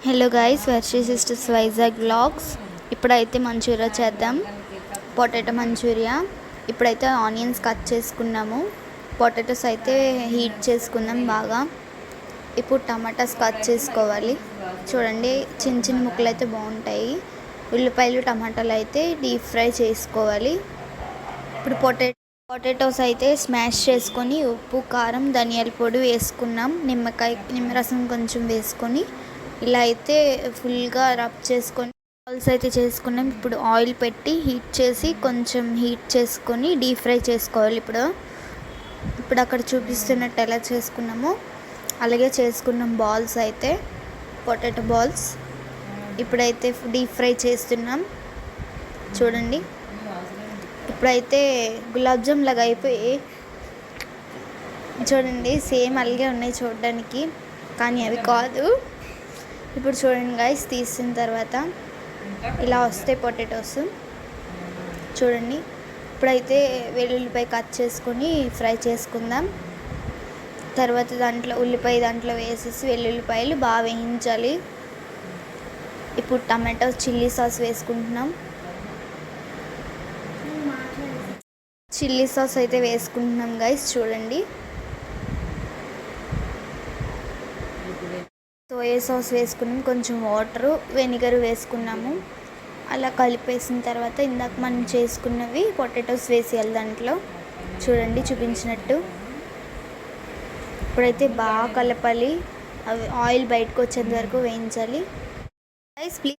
Hello guys, Varshi sisters Vizag vlogs. ఇప్పుడైతే manchurian చేద్దాం. Potato manchurian. ఇప్పుడైతే ఆనియన్స్ కట్ చేసుకున్నాము. పొటాటోస్ అయితే హీట్ చేసుకుందాం బాగా. ఇప్పుడు టమాటాస్ కట్ చేసుకోవాలి. చూడండి, చిన్న చిన్న ముక్కలు అయితే బాగుంటాయి. ఉల్లిపాయలు టమాటాలు అయితే డీప్ ఫ్రై చేసుకోవాలి. ఇప్పుడు పొటాటోస్ అయితే స్మాష్ చేసుకొని ఉప్పు, కారం, ధనియాల పొడి వేసుకున్నాం. నిమ్మరసం కొంచెం వేసుకొని ఇలా అయితే ఫుల్గా రబ్ చేసుకొని బాల్స్ అయితే చేసుకున్నాం. ఇప్పుడు ఆయిల్ పెట్టి కొంచెం హీట్ చేసుకొని డీప్ ఫ్రై చేసుకోవాలి. ఇప్పుడు అక్కడ చూపిస్తున్నట్టు ఎలా చేసుకున్నామో అలాగే చేసుకున్నాం. బాల్స్ అయితే పొటాటో బాల్స్ ఇప్పుడైతే డీప్ ఫ్రై చేస్తున్నాం. చూడండి, ఇప్పుడైతే గులాబ్ జామ్ లాగా అయిపోయి చూడండి, సేమ్ అలాగే ఉన్నాయి చూడడానికి, కానీ అవి కాదు. ఇప్పుడు చూడండి గైస్, తీసిన తర్వాత ఇలా వస్తాయి పొటాటోస్. చూడండి, ఇప్పుడైతే వెల్లుల్లిపాయ కట్ చేసుకొని ఫ్రై చేసుకుందాం. తర్వాత ఉల్లిపాయ దాంట్లో వేసేసి వెల్లుల్లిపాయలు బాగా వేయించాలి. ఇప్పుడు టమాటో చిల్లీ సాస్ వేసుకుంటున్నాం. చిల్లీ సాస్ అయితే వేసుకుంటున్నాం గైస్. చూడండి, సోయా సాస్ వేసుకున్నాం, కొంచెం వాటరు, వెనిగర్ వేసుకున్నాము. అలా కలిపేసిన తర్వాత ఇందాక మనం చేసుకున్నవి పొటాటోస్ వేసేయాలి దాంట్లో. చూడండి, చూపించినట్టు. ఇప్పుడైతే బాగా కలపాలి. అవి ఆయిల్ బయటకు వచ్చేంత వరకు వేయించాలి. Guys please